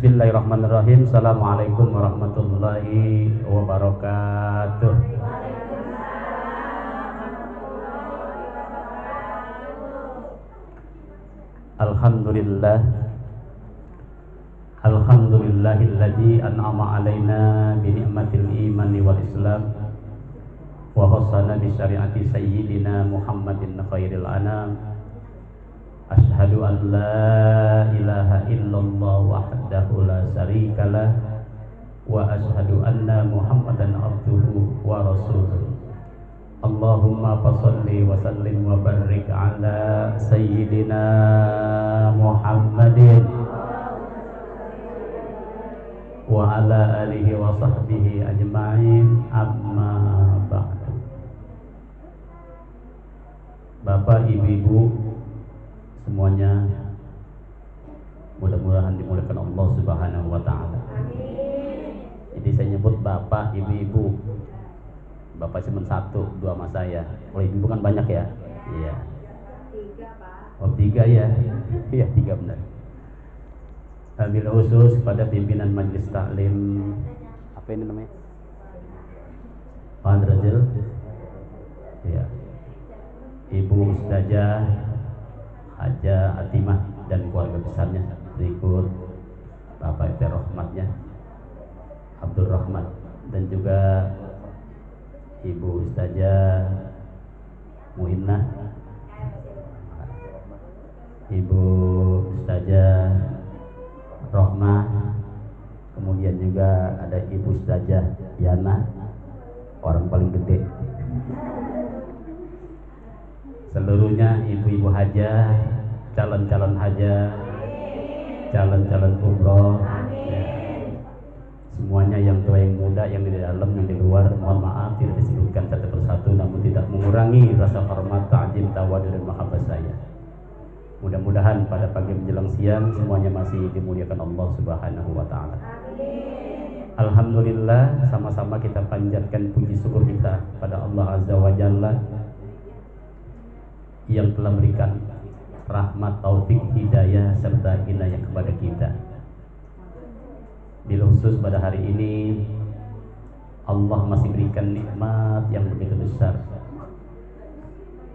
Bismillahirrahmanirrahim. Assalamualaikum warahmatullahi wabarakatuh. Alhamdulillah. Alhamdulillahilladzi an'ama alaina bi ni'matil imani wal islam wa khassana bi syariati sayyidina Muhammadin khairil anam. Asyhadu an la ilaha illallah wahdahu la syarikalah wa asyhadu anna Muhammadan abduhu wa rasuluh. Allahumma fasholli wa sallim wa barik ala sayyidina Muhammadin wa ala alihi wa sahbihi ajma'in, amma ba'du. Bapak, ibu-ibu semuanya, mudah-mudahan dimuliakan Allah Subhanahu wa taala. Jadi saya nyebut bapak, ibu-ibu. Bapak cuma satu, dua sama saya. Oh, ibu kan banyak ya? Iya. Tiga, Pak. Oh, tiga ya? Iya, tiga benar. Wabil khusus kepada pimpinan Majelis Taklim, apa ini namanya? Pak Rajil. Iya. Ibu Ustazah Haja Atimah dan keluarga besarnya, berikut Bapak Ete Rahmatnya Abdul Rahmat, dan juga Ibu Ustazah Muinnah, Ibu Ustazah Rohmah, kemudian juga ada Ibu Ustazah Yana, orang paling gede. Seluruhnya ibu-ibu hajah, calon-calon hajah, calon-calon umroh, ya. Semuanya yang tua yang muda, yang di dalam, yang di luar, mohon maaf tidak disebutkan satu persatu, namun tidak mengurangi rasa hormat, ta'zim, tawadhu dan mahabbah saya. Mudah-mudahan pada pagi menjelang siang semuanya masih dimuliakan Allah Subhanahu wa taala. Alhamdulillah, sama-sama kita panjatkan puji syukur kita pada Allah Azza wa Jalla yang telah memberikan rahmat, taufik, hidayah serta inayah kepada kita. Bila khusus pada hari ini Allah masih berikan nikmat yang begitu besar,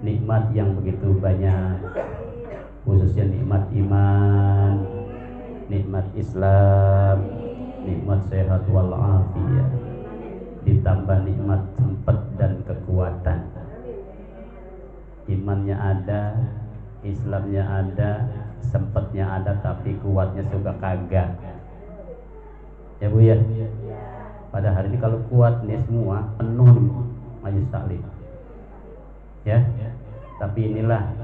nikmat yang begitu banyak, khususnya nikmat iman, nikmat Islam, nikmat sehat walafiat, ditambah nikmat sempat dan kekuatan. Imannya ada, Islamnya ada, sempatnya ada, tapi kuatnya juga kagak. Ya Bu ya. Pada hari ini kalau kuat nih semua penuh Majelis Taklim. Ya. Tapi inilah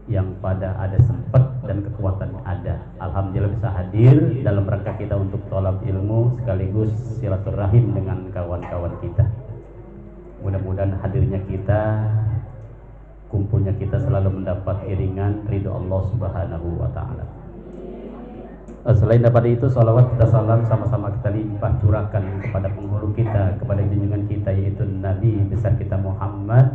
yang pada ada sempat dan kekuatannya ada. Alhamdulillah bisa hadir dalam rangka kita untuk tolab ilmu sekaligus silaturahim dengan kawan-kawan kita. Mudah-mudahan hadirnya kita, kumpulnya kita selalu mendapat iringan ridho Allah Subhanahu wa taala. Selain daripada itu, salawat kita salam sama-sama kita limpah curahkan kepada penghulu kita, kepada junjungan kita, yaitu Nabi besar kita Muhammad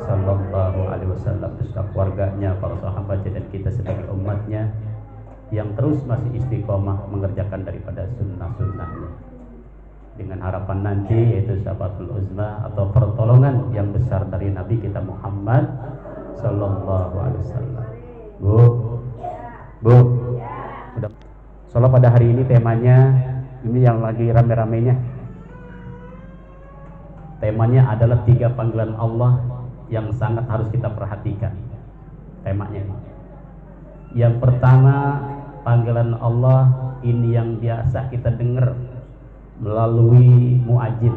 sallallahu alaihi wasallam, beserta keluarganya, para sahabatnya, dan kita sebagai umatnya yang terus masih istiqomah mengerjakan daripada sunnah-sunnahnya, dengan harapan nanti yaitu syafaatul uzma atau pertolongan yang besar dari Nabi kita Muhammad sallallahu alaihi wasallam. Bu, udah. Soalnya pada hari ini temanya ini yang lagi rame-ramenya. Temanya adalah 3 panggilan Allah yang sangat harus kita perhatikan. Temanya ini. Yang pertama, panggilan Allah ini yang biasa kita dengar melalui muadzin,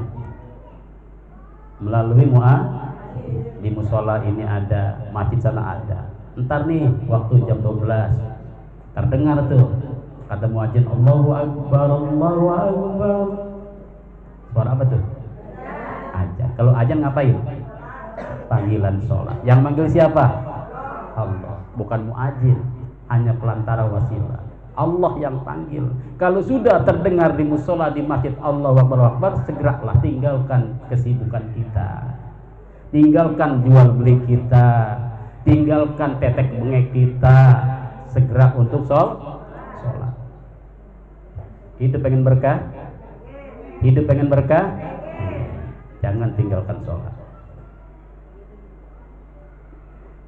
melalui di musola ini ada, masjid sana ada. Entar nih waktu jam 12 terdengar tuh kata muadzin, Allahu Akbar, Allahu Akbar. Suara apa tuh? Ajan. Kalau ajan ngapain? Panggilan sholat. Yang manggil siapa? Allah, bukan muadzin, hanya pelantara wasilah. Allah yang panggil. Kalau sudah terdengar di musola, di masjid, Allahu Akbar, segeralah tinggalkan kesibukan kita, tinggalkan jual beli kita, tinggalkan tetek bengek kita, segera untuk Hidup pengen berkah? Hidup pengen berkah? Jangan tinggalkan sholat.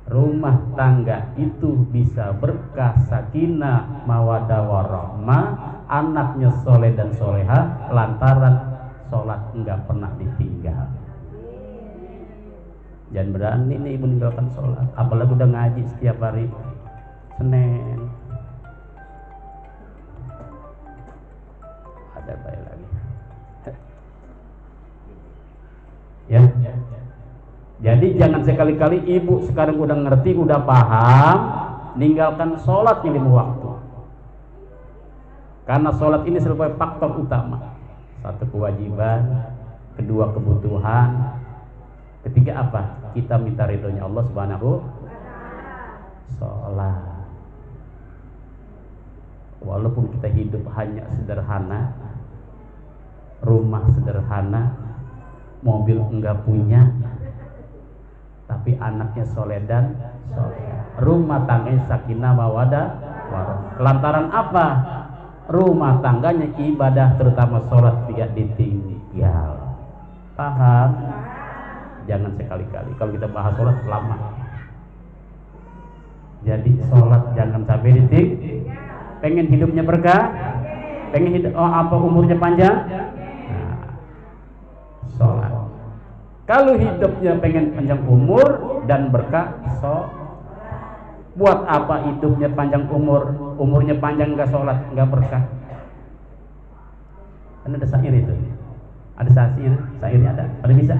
Rumah tangga itu bisa berkah, sakinah, mawaddah warahmah, anaknya soleh dan soleha lantaran sholat enggak pernah ditinggal. Jangan berani nih ibu meninggalkan sholat, apalagi udah ngaji setiap hari Senin. Ada baik lagi. Ya. Jadi jangan sekali-kali ibu sekarang udah ngerti, udah paham, ninggalkan sholat yang lima waktu. Karena sholat ini sebagai faktor utama. Satu kewajiban, kedua kebutuhan, ketiga apa? Kita minta ridhonya Allah Subhanahu. Sholat. Walaupun kita hidup hanya sederhana, rumah sederhana, mobil enggak punya, tapi anaknya soleh dan soleh, rumah tangganya sakinah mawaddah warahmah. Lantaran apa? Rumah tangganya ibadah terutama sholat tidak ditinggal. Paham? Jangan sekali-kali kalau kita bahas sholat lama. Jadi sholat jangan sampai ditinggal. Pengen hidupnya berkah? Pengen hidup umurnya panjang? Nah, sholat. Kalau hidupnya pengen panjang umur dan berkah, buat apa hidupnya panjang umurnya panjang nggak sholat, nggak berkah? Kan ada syair itu, ada syairnya ada, pada bisa.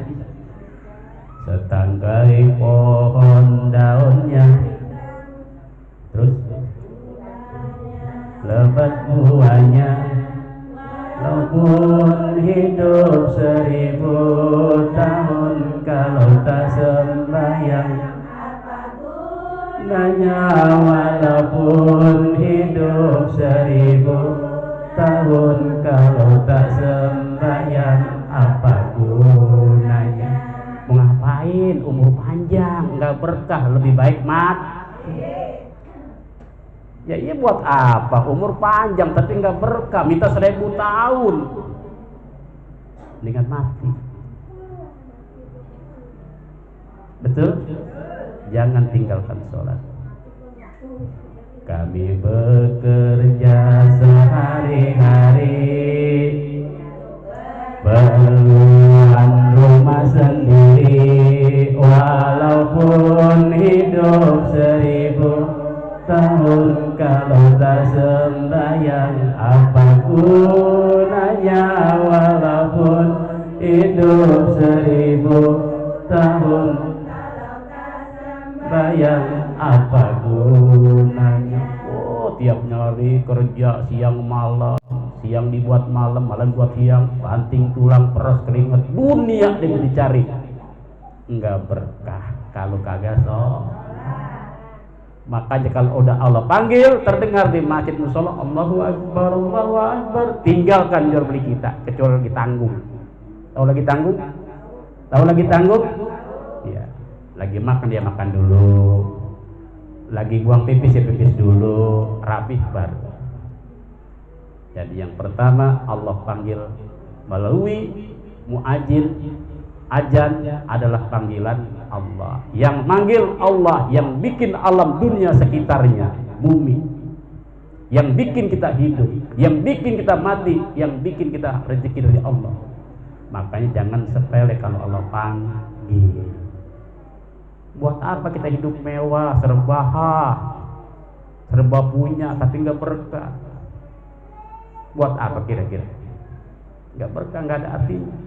Setangkai pohon daunnya, terus lebat buahnya. Walaupun hidup 1000 tahun, kalau tak sembahyang apa gunanya? Walaupun hidup 1000 tahun, kalau tak sembahyang apa gunanya? Mau ngapain umur panjang nggak berkah, lebih baik mati. Ya iya, buat apa umur panjang tapi nggak berkah, minta 1000 tahun dengan mati. Betul? Jangan tinggalkan sholat. Kami bekerja sehari-hari, perluan rumah sendiri. Walaupun hidup 1000 tahun, kalau tak sembahyang apa gunanya? Walaupun hidup 1000 tahun, sembahyang apa gunanya? Oh, tiap nyari kerja siang malam, siang dibuat malam, malam buat siang, banting tulang, peras keringat, dunia dia dicari, enggak berkah kalau kagak sholat. Makanya kalau udah Allah panggil, terdengar di masjid musola Allahu Akbar, Allahu Akbar, tinggalkan jual beli kita, kecuali lagi tanggung. Tahu lagi tanggung? Tahu lagi tanggung? Iya. Lagi makan dia makan dulu, lagi buang pipis ya pipis dulu, rapih baru. Jadi yang pertama Allah panggil melalui muadzin, azan adalah panggilan Allah. Yang manggil Allah, yang bikin alam dunia sekitarnya, bumi, yang bikin kita hidup, yang bikin kita mati, yang bikin kita rezeki dari Allah. Makanya jangan sepele kalau Allah panggil. Buat apa kita hidup mewah, serba punya tapi nggak berkah? Buat apa kira-kira? Nggak berkah, nggak ada artinya.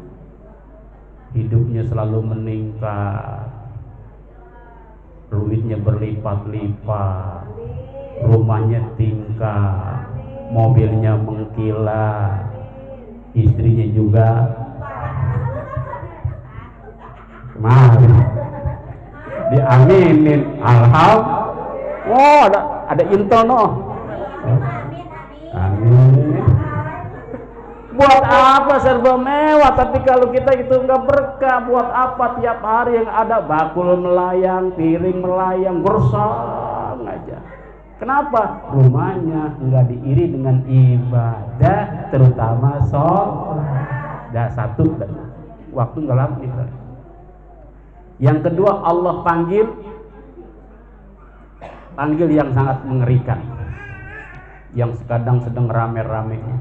Hidupnya selalu meningkat, duitnya berlipat-lipat, rumahnya tingkat, mobilnya mengkilat, istrinya juga diaminin. Alhamdulillah. Oh, ada intel no. Amin. Buat apa serba mewah tapi kalau kita itu nggak berkah? Buat apa tiap hari yang ada bakul melayang, piring melayang, gersang aja. Kenapa? Rumahnya nggak diiri dengan ibadah, terutama sholat. Dah satu, waktu nggak lama nih. Yang kedua, Allah panggil yang sangat mengerikan, yang kadang sedang rame-ramenya.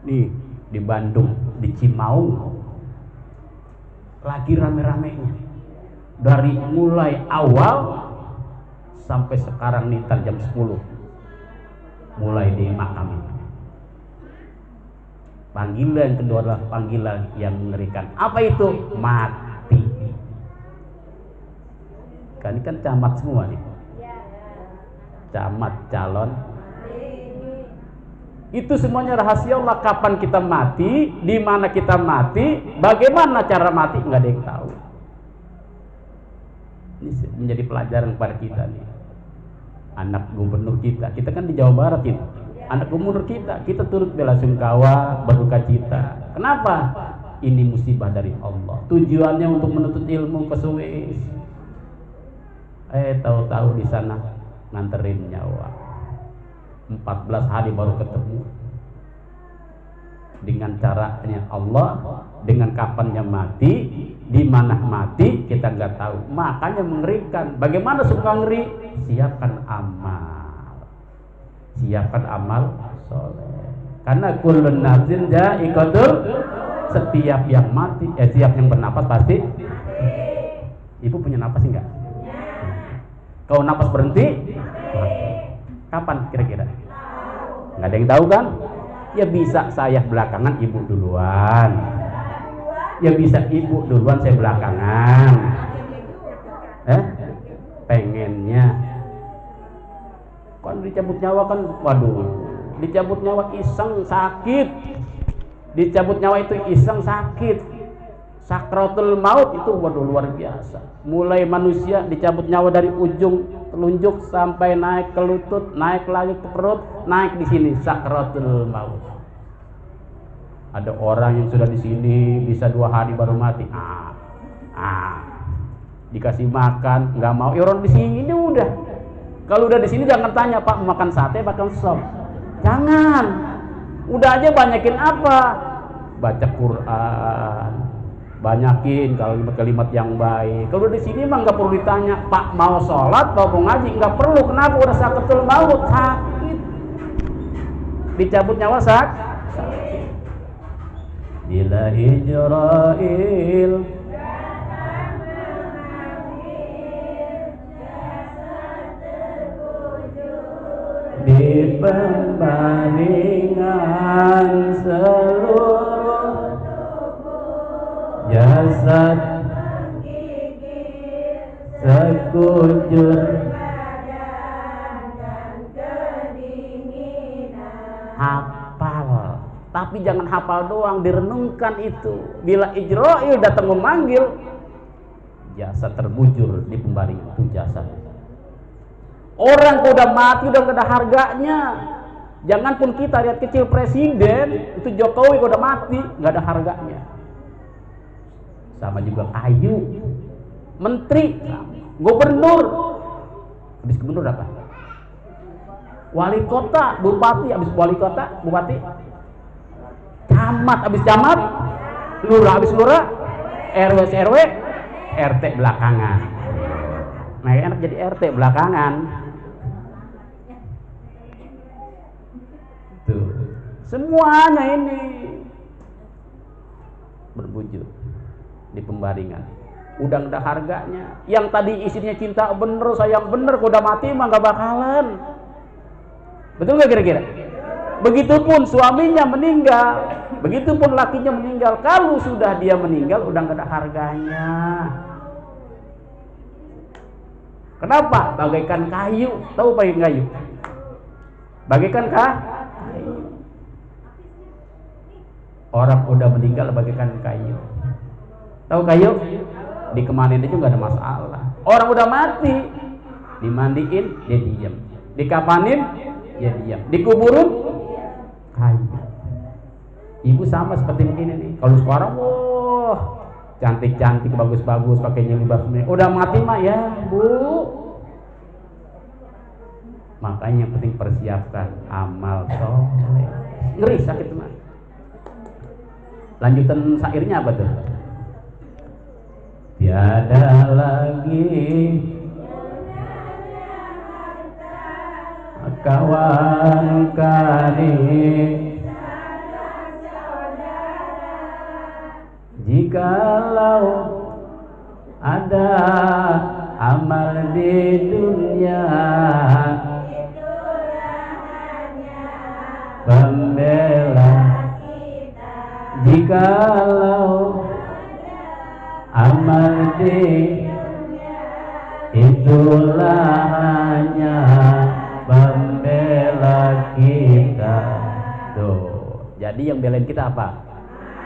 Nih di Bandung, di Cimaung, lagi rame-ramenya. Dari mulai awal sampai sekarang nih jam 10 mulai di makam ini. Panggilan kedua adalah panggilan yang mengerikan. Apa itu? Mati. Kan ini kan camat semua nih. Camat, calon. Itu semuanya rahasia Allah. Kapan kita mati, di mana kita mati, bagaimana cara mati, nggak ada yang tahu. Ini menjadi pelajaran kepada kita nih. Anak gubernur kita kan di Jawa Barat ini. Anak gubernur kita turut bela sungkawa, berduka cita. Kenapa? Ini musibah dari Allah. Tujuannya untuk menuntut ilmu ke Swiss. Tahu-tahu di sana nganterin nyawa. 14 hari baru ketemu. Dengan caranya Allah, dengan kapannya mati, di mana mati kita nggak tahu. Makanya mengerikan. Bagaimana suka ngeri? Siapkan amal soleh. Karena kullun nafsin dha'iqatul, setiap yang mati, setiap yang bernapas pasti. Ibu punya napas enggak? Kalau napas berhenti, kapan kira-kira? Nggak ada yang tahu kan? Ya bisa saya belakangan, ibu duluan. Ya bisa ibu duluan, saya belakangan. Pengennya kan dicabut nyawa kan, waduh, dicabut nyawa iseng sakit, dicabut nyawa itu iseng sakit. Sakratul maut itu waduh luar biasa. Mulai manusia dicabut nyawa dari ujung telunjuk sampai naik ke lutut, naik lagi ke perut, naik di sini sakratul maut. Ada orang yang sudah di sini bisa 2 hari baru mati. Dikasih makan nggak mau. Orang di sini udah. Kalau udah di sini jangan tanya, Pak makan sate, makan sop. Jangan. Udah aja banyakin apa? Baca Quran. Banyakin kalimat yang baik. Kalau di sini mah nggak perlu ditanya, Pak mau sholat, mau ngaji, nggak perlu. Kenapa? Udah sakratul maut, sakit. Dicabut nyawa sakit. Bila Israil di pembaringan seluruh jasad sekujur hafal, tapi jangan hafal doang, direnungkan itu. Bila Ijra'il datang memanggil, jasad terbujur di pembaringan itu jasad. Orang udah mati udah gak ada harganya. Jangan pun kita lihat kecil presiden itu Jokowi udah mati gak ada harganya. Sama juga kayu, menteri, gubernur, habis gubernur apa? Wali kota, bupati, habis wali kota, bupati, camat, habis camat, lurah, habis lurah, RW, RW, RT belakangan. Nah enak jadi RT belakangan. Tuh, semuanya ini berbujur di pembaringan. Udah ada harganya. Yang tadi isinya cinta bener, sayang bener, udah mati mah gak bakalan. Betul gak kira-kira? Begitupun suaminya meninggal, begitupun lakinya meninggal. Kalau sudah dia meninggal udah gak ada harganya. Kenapa? Bagaikan kayu. Tahu bagaikan kayu? Bagaikan kayu. Orang udah meninggal bagaikan kayu. Tahu kayu? Dikemanin aja nggak ada masalah. Orang udah mati, dimandiin dia diam, dikapanin dia diam, dikuburin kayu. Ibu sama seperti ini nih. Kalau sekarang, wah, cantik-cantik, bagus-bagus, pakai jilbab semua. Udah mati mah ya, Bu. Makanya yang penting persiapkan amal soleh. Ngeri sakit mah. Lanjutan syairnya apa tuh? Tiada lagi kawan karib jikalau ada amal di dunia, pembela jikalau amal di itulah hanya pembela kita. Tuh, jadi yang belain kita apa?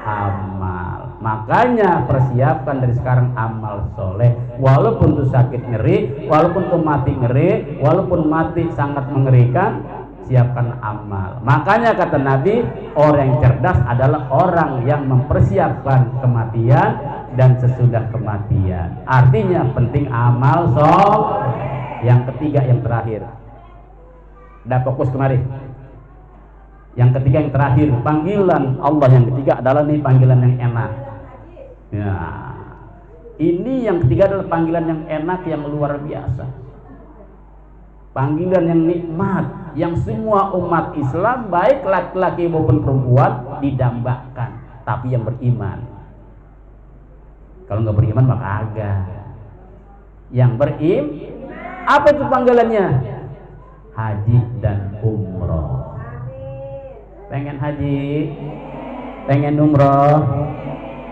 Amal. Makanya persiapkan dari sekarang amal soleh. Walaupun itu sakit ngeri, walaupun itu mati ngeri, walaupun mati sangat mengerikan, siapkan amal. Makanya kata Nabi, orang yang cerdas adalah orang yang mempersiapkan kematian dan sesudah kematian. Artinya penting amal soleh. Yang ketiga, yang terakhir. Dah fokus kemari. Yang ketiga, yang terakhir, panggilan Allah yang ketiga adalah nih panggilan yang enak. Ya, ini yang ketiga adalah panggilan yang enak, yang luar biasa. Panggilan yang nikmat, yang semua umat Islam baik laki-laki maupun perempuan didambakan, tapi yang beriman. Kalau nggak beriman maka agak. Yang beriman, apa itu panggilannya? Haji dan umroh. Pengen haji, pengen umroh,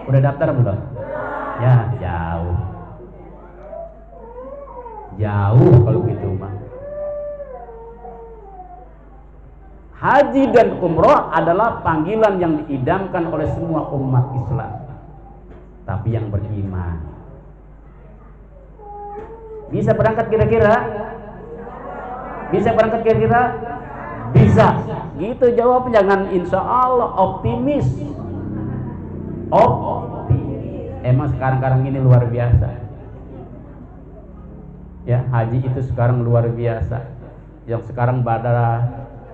udah daftar belum? Ya jauh, jauh kalau gitu mah. Haji dan umroh adalah panggilan yang diidamkan oleh semua umat Islam, tapi yang beriman. Bisa berangkat kira-kira? Bisa berangkat kira-kira? Bisa. Gitu jawab, jangan insya Allah, optimis. Emang sekarang ini luar biasa. Ya, haji itu sekarang luar biasa. Yang sekarang pada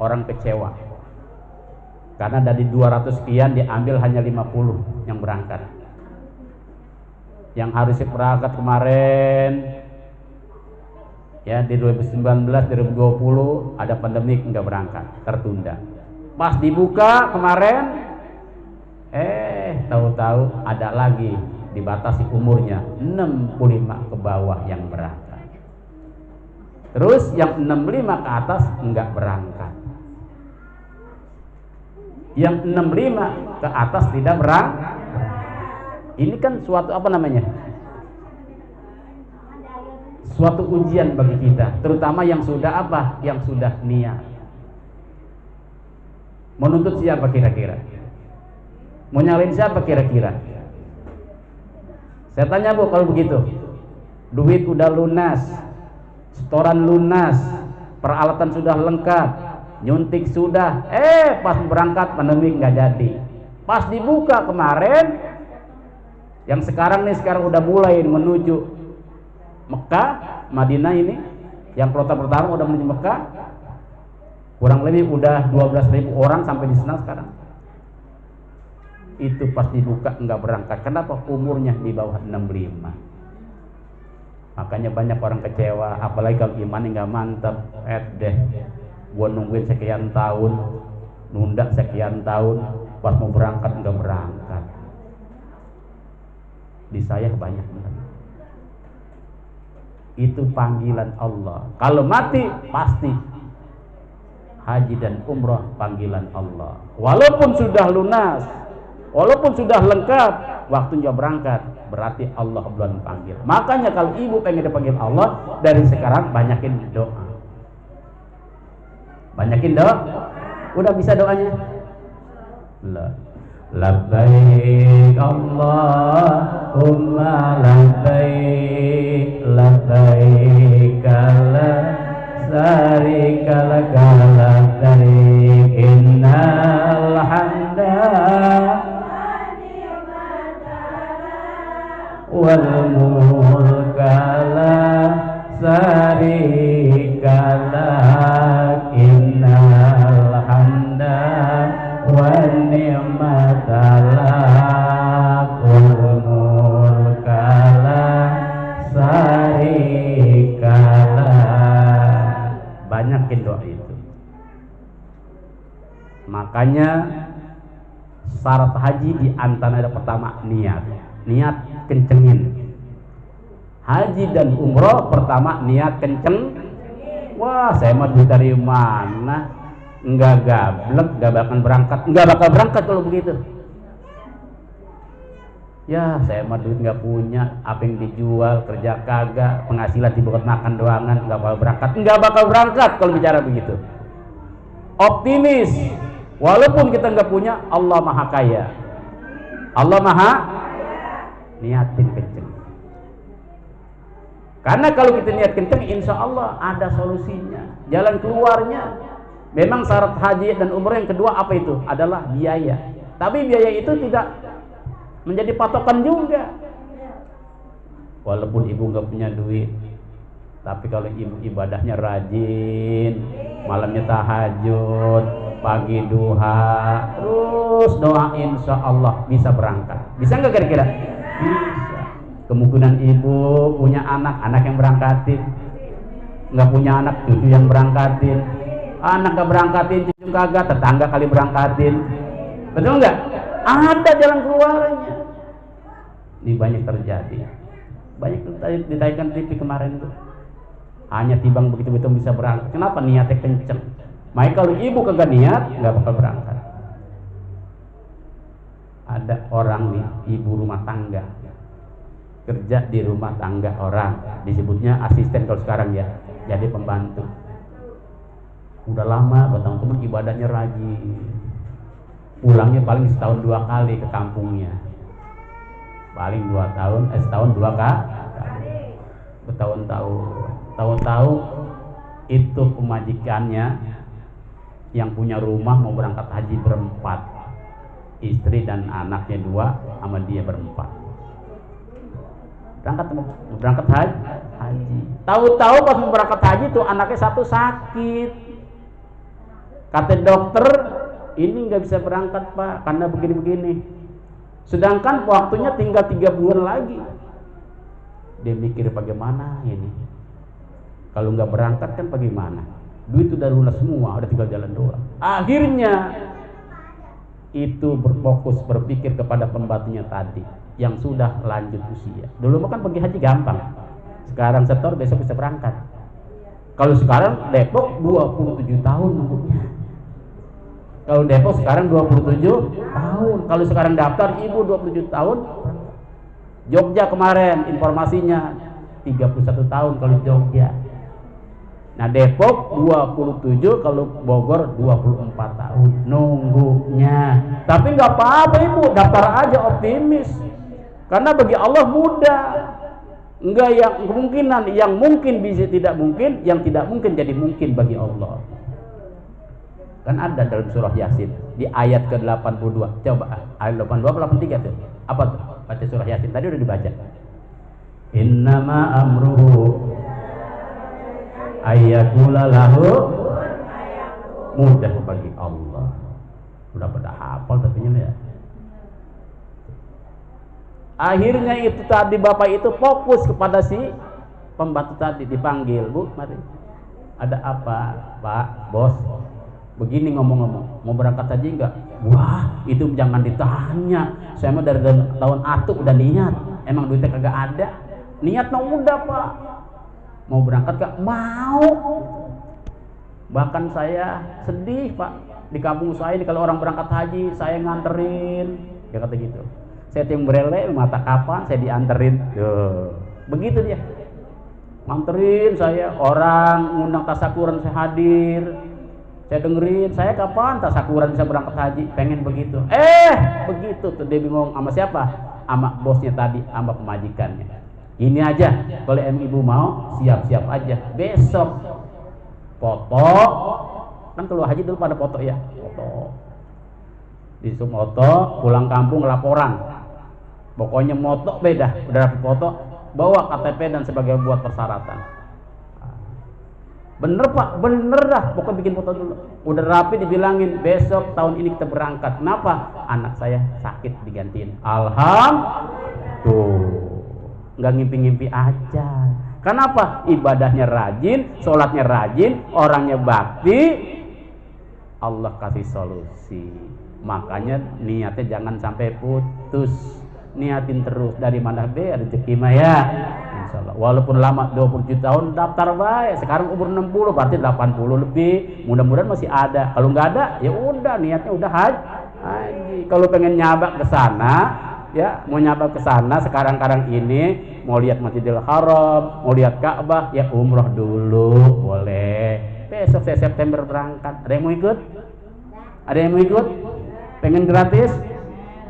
orang kecewa. Karena dari 200 sekian diambil hanya 50 yang berangkat. Yang harusnya berangkat kemarin ya di 2019, 2020 ada pandemi nggak berangkat, tertunda. Pas dibuka kemarin, tahu-tahu ada lagi dibatasi umurnya 65 ke bawah yang berangkat. Terus yang 65 ke atas nggak berangkat. Yang 65 ke atas tidak berangkat. Ini kan suatu apa namanya? Suatu ujian bagi kita, terutama yang sudah apa? Yang sudah niat. Menuntut siapa kira-kira? Mau nyalain siapa kira-kira? Saya tanya Bu, kalau begitu, duit udah lunas, setoran lunas, peralatan sudah lengkap, nyuntik sudah, pas berangkat pandemi nggak jadi. Pas dibuka kemarin, yang sekarang udah mulai menuju Mekah, Madinah ini, yang kloter pertama udah menuju Mekah, kurang lebih udah 12.000 orang sampai di sana sekarang. Itu pas dibuka nggak berangkat. Kenapa? Umurnya di bawah 65. Makanya banyak orang kecewa, apalagi kalau imannya nggak mantap. Gua nungguin sekian tahun, nunda sekian tahun, pas mau berangkat nggak berangkat. Di saya banyak benar. Itu panggilan Allah. Kalau mati pasti haji dan umroh panggilan Allah. Walaupun sudah lunas, walaupun sudah lengkap, waktunya berangkat, berarti Allah belum panggil. Makanya kalau ibu pengen dipanggil Allah, dari sekarang banyakin doa. Banyakin doa. Udah bisa doanya? Labbaik Allahumma labbaik, labbaik la syarika laka labbaik, innal hamda wal mulka la syarika lak Makanya syarat haji di antara pertama niat kencengin. Haji dan umroh pertama niat kenceng. Wah, saya mah duit dari mana? Enggak gablek, enggak bakal berangkat kalau begitu. Ya, saya mah duit enggak punya, apa yang dijual, kerja kagak, penghasilan dibuat makan doangan, enggak bakal berangkat kalau bicara begitu. Optimis, walaupun kita enggak punya, Allah Maha Kaya. Niatin kenceng. Karena kalau kita niat kenceng, insya Allah ada solusinya, jalan keluarnya. Memang syarat haji dan umrah yang kedua apa itu? Adalah biaya. Tapi biaya itu tidak menjadi patokan juga. Walaupun ibu nggak punya duit, tapi kalau ibu ibadahnya rajin, malamnya tahajud, pagi duha, terus doa, insya Allah bisa berangkat. Bisa nggak kira-kira? Bisa. Kemungkinan ibu punya anak yang berangkatin, nggak punya anak, cucu yang berangkatin. Anak nggak berangkatin, cucu kagak, tetangga kali berangkatin. Betul nggak? Ada jalan keluarnya. Ini banyak terjadi. Banyak ditayangkan TV kemarin itu. Hanya timbang begitu-begitu bisa berangkat. Kenapa? Niatnya kenceng. Makanya kalau ibu kagak niat, nggak bakal berangkat. Ada orang nih, ibu rumah tangga, kerja di rumah tangga orang, disebutnya asisten kalau sekarang ya, jadi pembantu. Udah lama teman-teman ibadahnya rajin, pulangnya paling setahun 2 kali ke kampungnya, paling 2 tahun, setahun 2 kali, bertahun-tahun itu pemajikannya yang punya rumah mau berangkat haji berempat, istri dan anaknya 2 sama dia berempat. Berangkat haji. Tahu-tahu pas mau berangkat haji tuh anaknya 1 sakit. Kata dokter, ini nggak bisa berangkat Pak karena begini-begini. Sedangkan waktunya tinggal 3 bulan lagi. Dia mikir bagaimana ini? Kalau nggak berangkat kan bagaimana? Duit udah lunas semua, udah tinggal jalan doang. Akhirnya itu berpikir kepada pembantunya tadi yang sudah lanjut usia. Dulu mah kan pergi haji gampang. Sekarang setor besok bisa berangkat. Kalau sekarang Depok 27 tahun nunggunya. Kalau Depok sekarang 27 tahun. Kalau sekarang daftar ibu 27 tahun. Jogja kemarin informasinya 31 tahun kalau Jogja. Nah Depok 27, kalau Bogor 24 tahun nunggunya. Tapi nggak apa-apa ibu, daftar aja, optimis. Karena bagi Allah mudah. Enggak yang kemungkinan, yang mungkin bisa tidak mungkin, yang tidak mungkin jadi mungkin bagi Allah. Kan ada dalam surah Yasin di ayat ke-82. Coba ayat 82 atau 83 tuh. Apa tuh? Baca surah Yasin tadi udah dibaca. Innama amruhu ayyakula lahu, mudah bagi Allah. Udah pada hafal tapi ya. Akhirnya itu tadi bapak itu fokus kepada si pembantu tadi, dipanggil, Bu, mari. Ada apa, Pak, Bos? Begini ngomong-ngomong, mau berangkat haji enggak? Wah, itu jangan ditanya. Saya mah dari tahun atuk udah niat. Emang duitnya kagak ada. Niat mah udah, Pak. Mau berangkat gak? Mau. Bahkan saya sedih Pak, di kampung saya ini kalau orang berangkat haji saya nganterin, dia kata gitu. Saya tim berele mata kapan saya dianterin. Tuh. Begitu dia. Nganterin saya, orang ngundang tasakuran saya hadir. Saya dengerin, saya kapan tasakuran bisa berangkat haji, pengen begitu. Begitu tuh dia bingung sama siapa? Sama bosnya tadi, sama pemajikannya. Ini aja, kalau ibu mau siap-siap aja. Besok foto, kan kalau haji dulu pada foto ya, foto. Disuruh foto, pulang kampung laporan. Pokoknya moto beda, udah dapat foto, bawa KTP dan sebagai buat persyaratan. Bener Pak, bener dah, pokoknya bikin foto dulu. Udah rapi dibilangin, besok tahun ini kita berangkat. Kenapa? Anak saya sakit digantiin. Alhamdulillah. Tuh. Nggak ngimpi-ngimpi aja. Kenapa? Ibadahnya rajin, sholatnya rajin, orangnya bakti. Allah kasih solusi. Makanya niatnya jangan sampai putus, niatin terus. Dari mana be rezeki mah ya, insyaallah. Walaupun lama 27 tahun daftar baik, sekarang umur 60 berarti 80 lebih, mudah-mudahan masih ada. Kalau nggak ada ya udah, niatnya udah haji. Kalau pengen nyabak ke sana ya, mau nyabak ke sana sekarang ini, mau lihat Masjidil Haram, mau lihat Ka'bah, ya umroh dulu boleh. Besok saya September berangkat. Ada yang mau ikut? Ada yang mau ikut? Pengen gratis?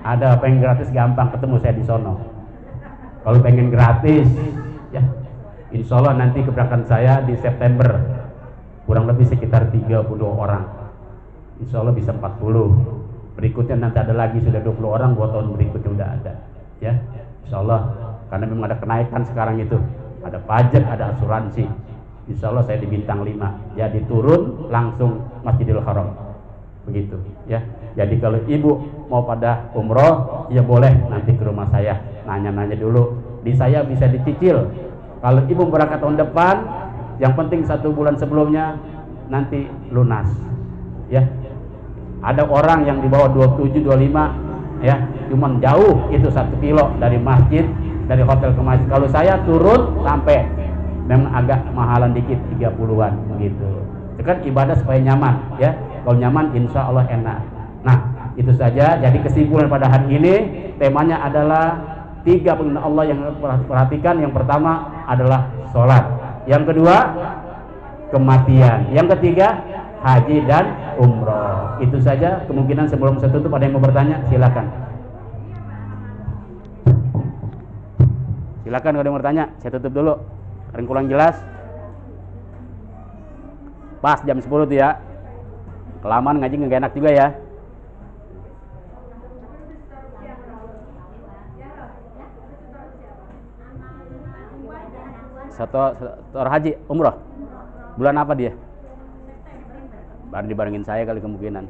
Ada. Pengen gratis gampang, ketemu saya di sono. Kalau pengen gratis ya, insya Allah nanti keberangkatan saya di September kurang lebih sekitar 30 orang, insya Allah bisa 40. Berikutnya nanti ada lagi, sudah 20 orang, 2 tahun berikutnya udah ada ya, insya Allah. Karena memang ada kenaikan sekarang itu, ada pajak, ada asuransi. Insya Allah saya di bintang 5, jadi turun langsung Masjidil Haram begitu ya. Jadi kalau ibu mau pada umroh ya boleh nanti ke rumah saya, nanya-nanya dulu, di saya bisa dicicil. Kalau ibu berangkat tahun depan, yang penting 1 bulan sebelumnya nanti lunas ya. Ada orang yang di bawah 27, 25 ya, cuman jauh itu 1 kilo dari masjid, dari hotel ke masjid. Kalau saya turun sampai, memang agak mahalan dikit, 30-an begitu. Itu kan ibadah supaya nyaman ya. Kalau nyaman insya Allah enak. Nah itu saja. Jadi kesimpulan pada hari ini temanya adalah 3 perintah Allah yang perhatikan. Yang pertama adalah sholat, yang kedua kematian, yang ketiga haji dan umroh. Itu saja. Kemungkinan sebelum saya tutup ada yang mau bertanya, silakan. Silakan kalau ada yang mau bertanya. Saya tutup dulu. Ada yang kurang jelas? Pas jam 10 tuh ya. Kelamaan ngaji nggak enak juga ya. Setor haji umroh bulan apa dia? Baru dibarengin saya kali kemungkinan.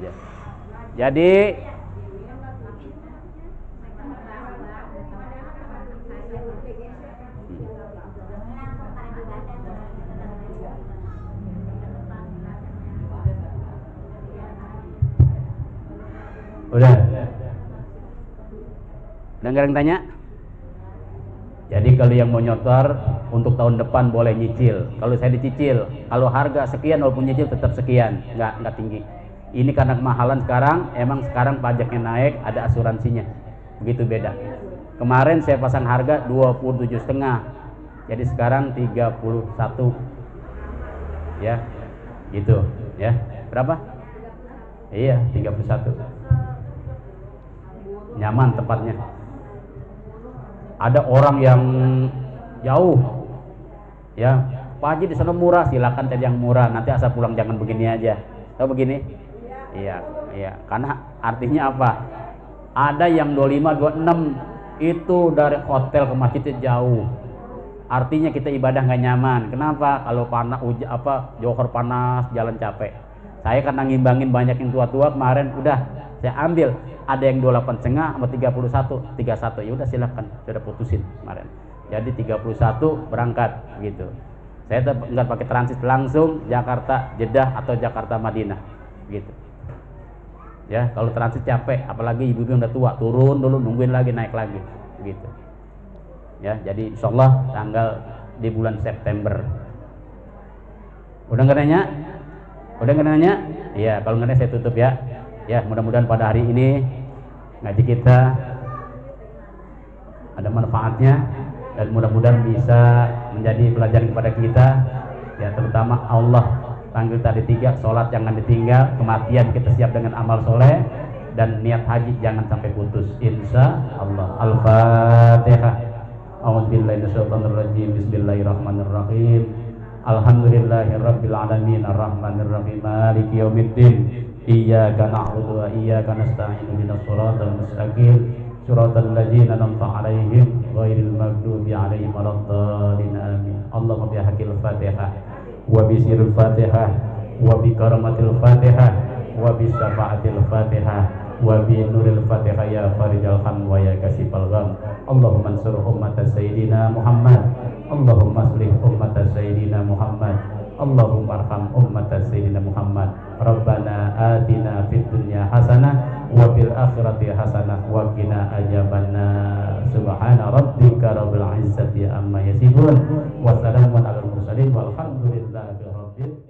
Ya. Jadi udah nggak ada yang tanya? Jadi kalau yang mau nyotor untuk tahun depan boleh nyicil. Kalau saya dicicil, kalau harga sekian walaupun nyicil tetap sekian, nggak tinggi. Ini karena kemahalan sekarang, emang sekarang pajaknya naik, ada asuransinya, begitu beda. Kemarin saya pasang harga 27,5, jadi sekarang 31, ya, gitu, ya. Berapa? Iya, 31. Nyaman tempatnya. Ada orang yang jauh ya, Pak Haji di sana murah, silakan cari yang murah, nanti asal pulang jangan begini aja. Tahu begini? Iya, karena artinya apa? Ada yang 25, 26 itu dari hotel ke masjidnya jauh. Artinya kita ibadah nggak nyaman. Kenapa? Kalau panas, johor panas, jalan capek. Saya karena ngimbangin banyak yang tua-tua kemarin, udah saya ambil. Ada yang 28,5 sama 31, ya udah silakan, sudah putusin kemarin. Jadi 31 berangkat gitu. Saya nggak pakai transit, langsung Jakarta Jeddah atau Jakarta Madinah gitu. Ya kalau transit capek, apalagi ibu-ibu yang udah tua, turun dulu nungguin lagi naik lagi gitu. Ya jadi insyaallah tanggal di bulan September. Udah nggak nanya? Iya, kalau nggak nanya saya tutup ya. Ya mudah-mudahan pada hari ini ngaji kita ada manfaatnya dan mudah-mudahan bisa menjadi pelajaran kepada kita ya, terutama Allah panggil tadi 3, sholat jangan ditinggal, kematian kita siap dengan amal soleh, dan niat haji jangan sampai putus insya Allah. Al-Fatihah. A'udzubillahi minasyaitonirrajim. Bismillahirrahmanirrahim. Alhamdulillahirabbil alamin arrahmanirrahim maliki yaumiddin. Iyyaka na'budu wa iyyaka nasta'in ihdinas siratal mustaqim siratal ladzina an'amta 'alaihim ghairil maghdubi 'alaihim waladdallin amin. Allahumma bi haqqil Fatihah wa bi sirril Fatihah wa bi karamatil Fatihah wa bi syafa'atil Fatihah wa bi nuril Fatihah ya farijal ham wa ya kasifal gham. Allahumma ansur ummat sayyidina Muhammad, Allahumma aslih ummat sayyidina Muhammad, Allahumma arham ummat sayyidina Muhammad. Rabbana atina fid dunya hasanah wa fil akhirati hasanah wa qina adzabannar. Subhana rabbika rabbil izzati amma yasifun wa salamun alal mursalin walhamdulillahi rabbil